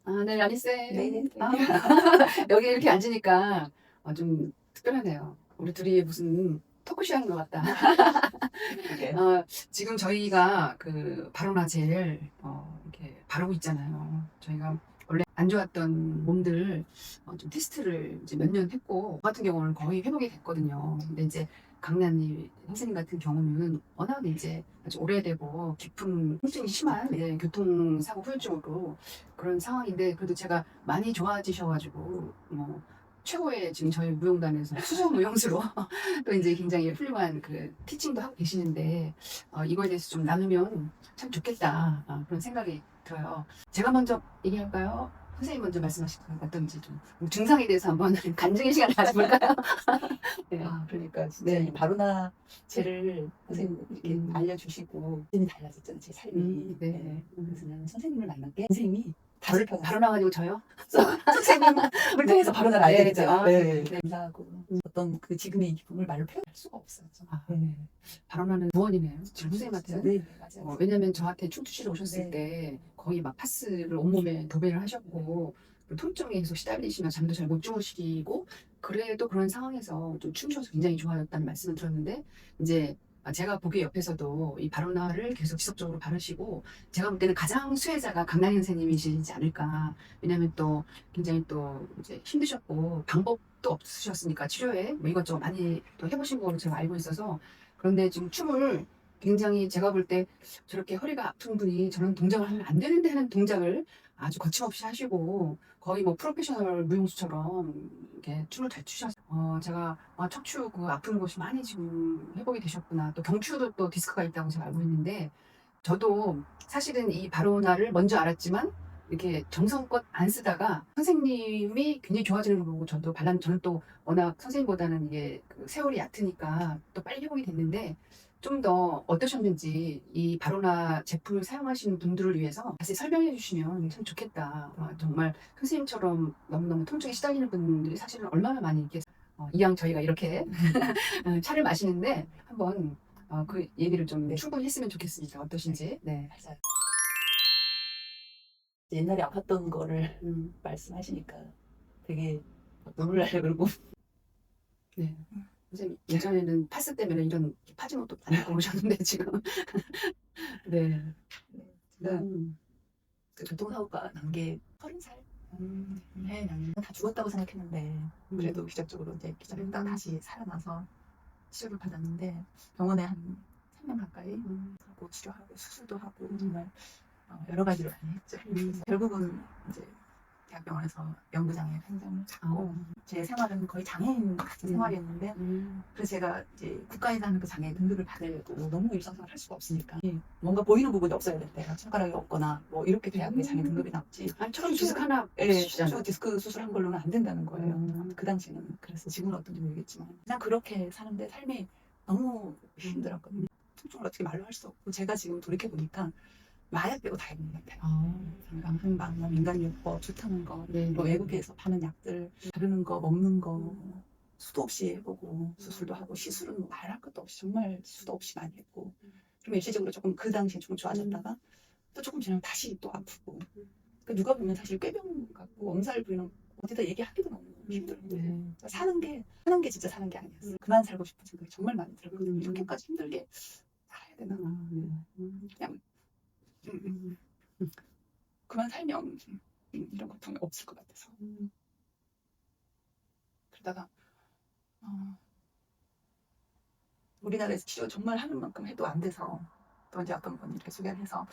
아, 네, 라니쌤. 네네. 아, 여기 이렇게 앉으니까 좀 특별하네요. 우리 둘이 무슨 토크쇼 하는 것 같다. 그러게요. 지금 저희가 그 바로나 젤 이렇게 바르고 있잖아요. 저희가 원래 안 좋았던 몸들 좀 테스트를 이제 몇 년 했고, 저 같은 경우는 거의 회복이 됐거든요. 근데 이제 강남이 선생님 같은 경우는 워낙 이제 아주 오래되고 깊은 통증이 심한 교통사고 후유증으로 그런 상황인데, 그래도 제가 많이 좋아지셔가지고 최고의 지금 저희 무용단에서 수소 무용수로 또 이제 굉장히 훌륭한 그 티칭도 하고 계시는데 이거에 대해서 좀 나누면 참 좋겠다 그런 생각이 들어요. 제가 먼저 얘기할까요? 선생님 먼저 말씀하실 것 어떤지 좀 증상에 대해서 한번 간증의 시간을 가져볼까요? 네. 그러니까 진짜 네. 이 바로나 젤을 선생님 이렇게 알려주시고 완전히 달라졌잖아요, 제 삶이. 네. 네. 그래서 나는 선생님을 만난 게 선생님이 바로, 다시 바로 나가지고 저요? 선생님을 통해서 바로나를 알게 네, 됐잖아요. 네. 네. 감사하고 어떤 그 지금의 이 기쁨을 말로 표현할 수가 없어요. 네. 바로 나는 구원이네요. 지금 선생님한테. 네, 맞아요. 왜냐면 저한테 충투시로 오셨을 네. 때 거의 막 파스를 온몸에 도배를 하셨고 통증에 계속 시달리시면 잠도 잘 못 주무시고 그래도 그런 상황에서 좀 춤추셔서 굉장히 좋아졌다는 말씀을 들었는데 이제 제가 보기에 옆에서도 이 바로나를 계속 지속적으로 바르시고 제가 볼 때는 가장 수혜자가 강남희 선생님이시지 않을까. 왜냐면 또 굉장히 또 이제 힘드셨고 방법도 없으셨으니까 치료에 뭐 이것저것 많이 또 해보신 거로 제가 알고 있어서 그런데 지금 춤을 굉장히 제가 볼 때 저렇게 허리가 아픈 분이 저런 동작을 하면 안 되는데 하는 동작을 아주 거침없이 하시고 거의 뭐 프로페셔널 무용수처럼 이렇게 춤을 잘 추셔서 제가 척추 그 아픈 곳이 많이 지금 회복이 되셨구나. 또 경추도 또 디스크가 있다고 제가 알고 있는데 저도 사실은 이 바로나를 먼저 알았지만 이렇게 정성껏 안 쓰다가 선생님이 굉장히 좋아지는 걸 보고 저도 저는 또 워낙 선생님보다는 이게 그 세월이 얕으니까 또 빨리 회복이 됐는데 좀 더 어떠셨는지 이 바로나 제품을 사용하시는 분들을 위해서 다시 설명해 주시면 참 좋겠다. 정말 선생님처럼 너무너무 통증에 시달리는 분들이 사실은 얼마나 많이 이렇게 이왕 저희가 이렇게 차를 마시는데 한번 그 얘기를 좀 네. 충분히 했으면 좋겠습니다. 어떠신지. 네. 맞아요. 옛날에 아팠던 거를 음, 말씀하시니까 되게 눈물 나려 그러고. 네. 선생님 예전에는 파스 때문에 이런 파진 옷도 안 입고 오셨는데 지금 네. 제가 음, 그 교통사고가 난 게 30살 해 나는 다 죽었다고 생각했는데 그래도 기적적으로 이제 기절했다가 다시 살아나서 치료를 받았는데 병원에 한 3년 가까이 하고 치료하고 수술도 하고 정말 여러 가지로 많이 했죠. 결국은 이제 대학병원에서 연구장애 판정을 받고 제 생활은 거의 장애인 같은 생활이었는데 그래서 제가 이제 국가에서 하는 그 장애 등급을 받으려고 너무 일상생활 할 수가 없으니까 뭔가 보이는 부분이 없어야 된대. 손가락이 없거나 뭐 이렇게 돼야 그게 장애 등급이 나오지. 처럼 디스크 하나 예, 없으시잖아요. 척추 디스크 수술한 걸로는 안 된다는 거예요. 그 당시에는. 그래서 지금은 어떤지 모르겠지만 그냥 그렇게 사는데 삶이 너무 힘들었거든요. 통증을 어떻게 말로 할 수 없고 제가 지금 돌이켜 보니까 마약 빼고 다 있는 것 같아요. 한방, 뭐 민간요법, 좋다는 거, 네. 뭐 외국에서 파는 약들, 바르는 거, 먹는 거, 수도 없이 해보고, 수술도 하고, 시술은 뭐 말할 것도 없이, 정말 수도 없이 많이 했고, 그럼 일시적으로 조금 그 당시에 조금 좋아졌다가, 또 조금 지나면 다시 또 아프고, 그 누가 보면 사실 꾀병 같고, 엄살 부리는 어디다 얘기하기도 너무 힘들고, 사는 게 진짜 사는 게 아니었어요. 그만 살고 싶은 생각이 정말 많이 들었거든요. 이렇게까지 힘들게 살아야 되나? 그냥 그만 살면 이런 고통이 없을 것 같아서 그러다가 우리나라에서 치료 정말 하는 만큼 해도 안 돼서 또 이제 어떤 분이 이렇게 소개를 해서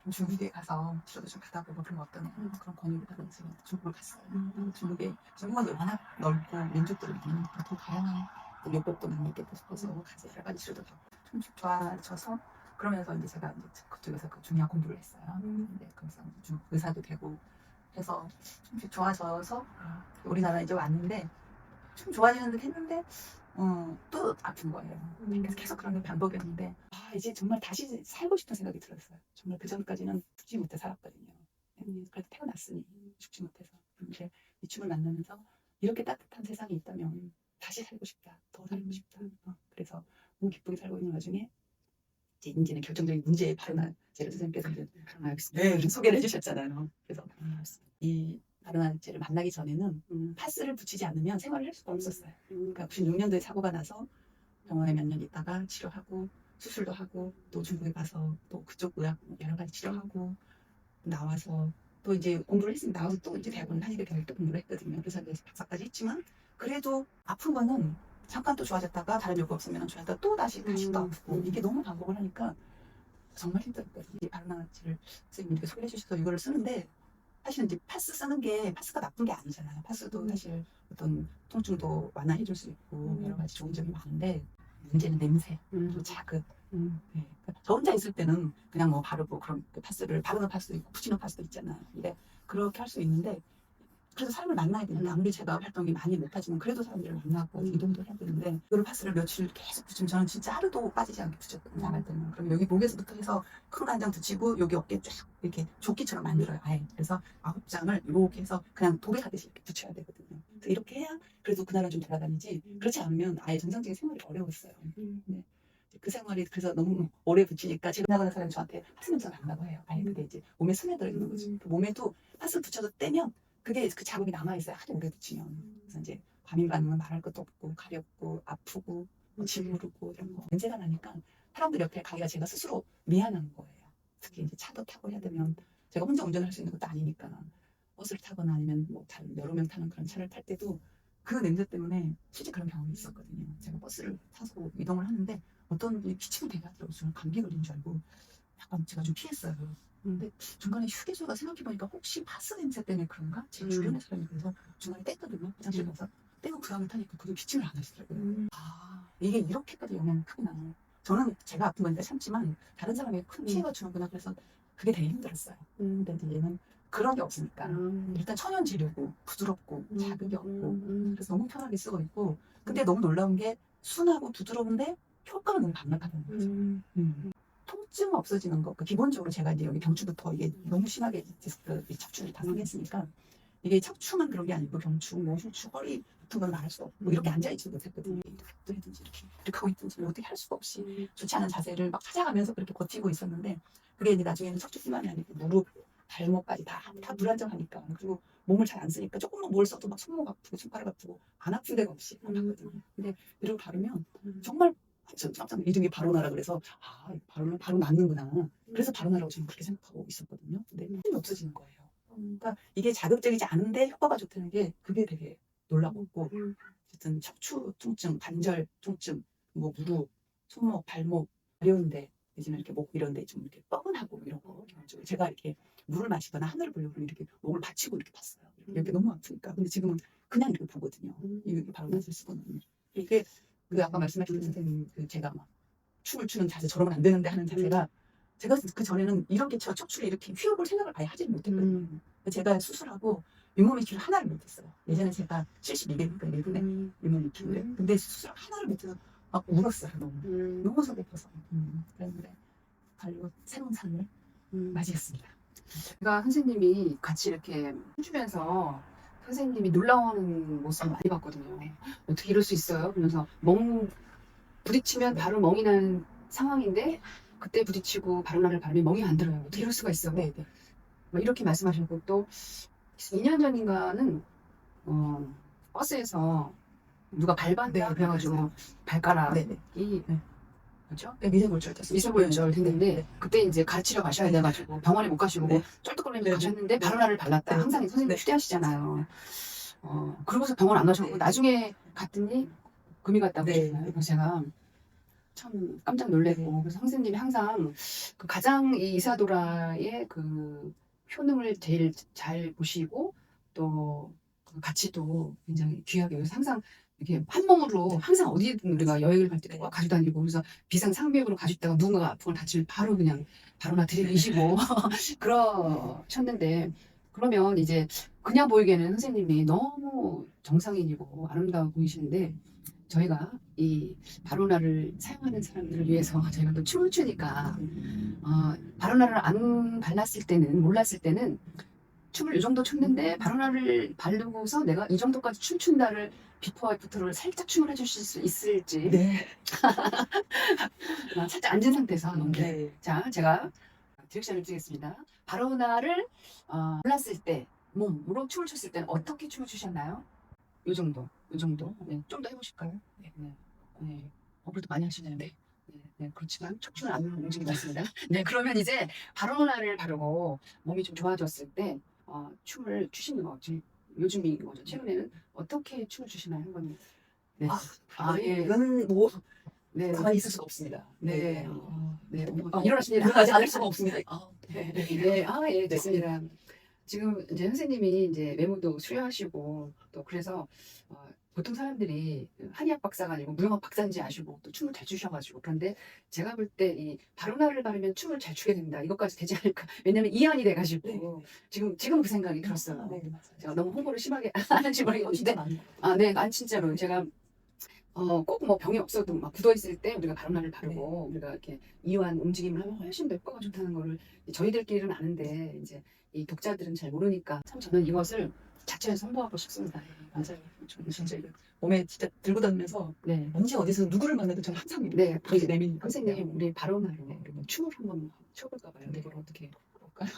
좀 중국에 가서 치료도 좀 받아보고 그런 거 어떠냐 그런 권유를 받아서 중국을 갔어요. 중국은 워낙 넓고 민족들이 많으니까 더 다양한 요법도 많이 있겠고 싶어서 가서 여러 가지 치료도 받고 좀 좋아져서 그러면서 이제 제가 이제 그쪽에서 그 중의학 공부를 했어요. 근데 거기서 좀 의사도 되고 해서 좀 좋아져서 우리나라 이제 왔는데 좀 좋아지는 듯 했는데 또 아픈 거예요. 그래서 계속 그런 게 반복이었는데 이제 정말 다시 살고 싶은 생각이 들었어요. 정말 그 전까지는 죽지 못해 살았거든요. 그래도 태어났으니 죽지 못해서. 근데 이 춤을 만나면서 이렇게 따뜻한 세상이 있다면 다시 살고 싶다. 더 살고 싶다. 그래서 너무 기쁘게 살고 있는 와중에 이제는 결정적인 문제에 바로 나 제가 선생님께서 이제 소개를 해주셨잖아요. 그래서 이 바로나제를 만나기 전에는 파스를 붙이지 않으면 생활을 할 수가 없었어요. 그러니까 96년도에 사고가 나서 병원에 몇 년 있다가 치료하고 수술도 하고 또 중국에 가서 또 그쪽 의학 여러 가지 치료하고 나와서 또 이제 공부를 했으니 나와서 또 이제 대학원 한의대 대학을 또 공부를 했거든요. 그래서 이제 박사까지 했지만 그래도 아픈 거는 잠깐 또 좋아졌다가 다른 요구 없으면 좋아졌다가 또 다시 또 아프고 이게 너무 반복을 하니까 정말 힘들었거든요. 이 바로나제를 선생님이 이렇게 소개해 주셔서 이거를 쓰는데 사실 이제 파스 쓰는 게 파스가 나쁜 게 아니잖아요. 파스도 사실 어떤 통증도 완화해 줄 수 있고 여러 가지 좋은 점이 많은데 문제는 냄새, 또 자극. 네. 그러니까 저 혼자 있을 때는 그냥 뭐 바르고 그런 그 파스를 바르는 파스도 있고 붙이는 파스도 있잖아요. 근데 그렇게 할 수 있는데 그래도 사람을 만나야 되는데 아무리 제가 활동이 많이 높아지면 그래도 사람들을 만나고 이동도 해야 되는데 이걸 파스를 며칠 계속 붙이면 저는 진짜 하루도 빠지지 않게 붙였거든요. 나갈 때는. 그럼 여기 목에서부터 해서 큰 거 한 장 붙이고 여기 어깨 쫙 이렇게 조끼처럼 만들어요. 아예. 그래서 9장을 이렇게 해서 그냥 도배하듯이 이렇게 붙여야 되거든요. 그래서 이렇게 해야 그래도 그날은 좀 돌아다니지 그렇지 않으면 아예 정상적인 생활이 어려웠어요. 네. 그 생활이 그래서 너무 오래 붙이니까 제가 나가는 사람이 저한테 파스 냄새가 난다고 해요. 아예 그게 이제 몸에 스며들어 있는 거지. 그 몸에도 파스 붙여서 떼면 그게 그 자국이 남아있어요. 하도 오래 붙이면. 그래서 이제 과민반응은 말할 것도 없고 가렵고 아프고 짓무르고 이런 거 냄새가 나니까 사람들 옆에 가기가 제가 스스로 미안한 거예요. 특히 이제 차도 타고 해야 되면 제가 혼자 운전을 할 수 있는 것도 아니니까 버스를 타거나 아니면 뭐 다른 여러 명 타는 그런 차를 탈 때도 그 냄새 때문에 실제 그런 경험이 있었거든요. 제가 버스를 타서 이동을 하는데 어떤 분이 기침을 되게 하더라고요. 저는 감기 걸린 줄 알고 약간 제가 좀 피했어요. 근데 중간에 휴게소가 생각해보니까 혹시 파스 냄새 때문에 그런가? 제 주변의 사람이 그래서 중간에 뗐거든요. 화장실 가서 떼고 그 다음에 타니까 그게 기침을 안 하시더라고요. 아 이게 이렇게까지 영향이 크구나. 저는 제가 아픈 거니까 참지만 다른 사람에게 큰 피해가 주는구나. 그래서 그게 되게 힘들었어요. 근데 이제 얘는 그런 게 없으니까 일단 천연 재료고 부드럽고 자극이 없고 그래서 너무 편하게 쓰고 있고 근데 너무 놀라운 게 순하고 부드러운데 효과가 너무 강력하다는 거죠. 통증 없어지는 거. 그 기본적으로 제가 이제 여기 경추부터 이게 너무 심하게 디스크 척추를 다 상했으니까 이게 척추만 그런 게 아니고 경추, 뭐 흉추, 허리 같은 건 말할 수 없고 이렇게 앉아있지도 못했거든요. 이렇게 하든지 이렇게 하고 있든지 뭐 어떻게 할 수가 없이 좋지 않은 자세를 막 찾아가면서 그렇게 버티고 있었는데 그게 이제 나중에는 척추뿐만이 아니고 무릎, 발목까지 다 불안정하니까 그리고 몸을 잘 안 쓰니까 조금만 뭘 써도 막 손목 아프고 손가락 아프고 안 아픈 데가 없이 아팠거든요. 근데 이걸 바르면 정말 저 깜짝 이름이 바로나라 그래서 아 바로나 바로 낫는구나. 그래서 바로나라고 저는 그렇게 생각하고 있었거든요. 근데 힘이 없어지는 거예요. 그러니까 이게 자극적이지 않은데 효과가 좋다는 게 그게 되게 놀라웠고 어쨌든 척추 통증, 관절 통증, 뭐 무릎, 손목, 발목 가려운데 요즘에 이렇게 목 이런데 좀 이렇게 뻐근하고 이런 거 제가 이렇게 물을 마시거나 하늘을 보려고 이렇게 목을 받치고 이렇게 봤어요. 이렇게 너무 아프니까. 근데 지금은 그냥 이렇게 보거든요. 이게 바로나를 쓰고는 이게 그 아까 말씀하신 선생님 그 제가 막 춤을 추는 자세 저러면 안 되는데 하는 자세가 제가 그 전에는 이렇게 저 척추를 이렇게 휘어볼 생각을 아예 하지 못했거든요. 제가 수술하고 윗몸 EQ를 하나를 못했어요. 예전에 제가 72개니까 1분에 윗몸 EQ를. 근데 수술 하나를 못해서 막 울었어요. 너무 서글퍼서. 그런데 달로 새로운 삶을 맞이했습니다. 제가 선생님이 같이 이렇게 해주면서 선생님이 놀라워하는 모습을 많이 봤거든요. 어떻게 이럴 수 있어요? 그러면서 부딪히면 바로 멍이 나는 상황인데 그때 부딪히고 바로나를 바르면 멍이 안 들어요. 어떻게 이럴 수가 있어? 네. 막 이렇게 말씀하셨고 또 2년 전인가는 버스에서 누가 밟았다 그래가지고 발가락이 뭐죠? 미세골절됐어요. 미세골절 됐는데 그때 이제 가르치러 가셔야 돼가지고 병원에 못 가시고 쩔뚝거리면서 가셨는데 바로나를 발랐다. 항상 선생님 휴대하시잖아요. 그러고서 병원 안 가셨고 나중에 갔더니 금이 갔다고 하셨어요. 그래서 제가 참 깜짝 놀랐고 그래서 선생님이 항상 그 가장 이 이사도라의 그 효능을 제일 잘 보시고 또 그 가치도 굉장히 귀하게 그래서 항상 이렇게 한 몸으로 항상 어디든 우리가 여행을 갈 때 가지고 다니고 그래서 비상상비용으로 가셨다가 누군가가 아프거나 다치면 바로 그냥 바로나 들이미시고 그러셨는데 그러면 이제 그냥 보이기에는 선생님이 너무 정상인이고 아름다워 보이시는데 저희가 이 바로나를 사용하는 사람들을 위해서 저희가 또 춤을 추니까 바로나를 안 발랐을 때는 몰랐을 때는 춤을 이 정도 췄는데 바로나를 바르고서 내가 이 정도까지 춤춘다를 비포 애프터를 살짝 춤을 해주실 수 있을지 살짝 앉은 상태에서 자 제가 디렉션을 드리겠습니다. 바로나를 발랐을 때 몸으로 춤을 췄을 때는 어떻게 춤을 추셨나요? 요 정도, 요 정도. 네, 좀 더 해보실까요? 네, 네, 네. 그래도 많이 하시네요. 네. 네, 네, 그렇지만 척추는 안 움직이고 있습니다. 네, 그러면 이제 바로나를 바르고 몸이 좀 좋아졌을 때 춤을 추시는 거지. 요즘인 거죠. 최근에는 어떻게 춤을 추시나요? 한번. 네. 예. 이거는 뭐 네. 가만히 있을 수가 없습니다. 네. 네. 아, 일어나십니다. 일어나지 않을 수가 없습니다. 네. 네. 예, 됐습니다. 지금 이제 선생님이 이제 외모도 수려하시고 또 그래서 보통 사람들이 한의학 박사가 아니고 무용학 박사인지 아시고 또 춤을 잘 추셔가지고 그런데 제가 볼 때 이 바로나를 바르면 춤을 잘 추게 된다 이것까지 되지 않을까 왜냐면 이완이 돼가지고 네. 지금 그 생각이 들었어요. 네, 맞아요. 제가 너무 홍보를 심하게 안 한지 진짜 모르겠는데 많이. 네, 난 진짜로 제가 꼭 뭐 병이 없어도 막 굳어 있을 때 우리가 바로나를 바르고 우리가 이렇게 이완 움직임을 하면 훨씬 더 효과가 좋다는 거를 저희들끼리는 아는데 이제 이 독자들은 잘 모르니까 참 저는 이것을 자체에서 홍보하고 싶습니다. 맞아요. 저는 진짜 이거 몸에 진짜 들고 다니면서 네. 언제 어디서 누구를 만나도 저는 항상 네, 이렇게 내밀 선생님 우리 바로나로 우리 춤을 한번 춰볼까 봐요. 이걸 어떻게 볼까요?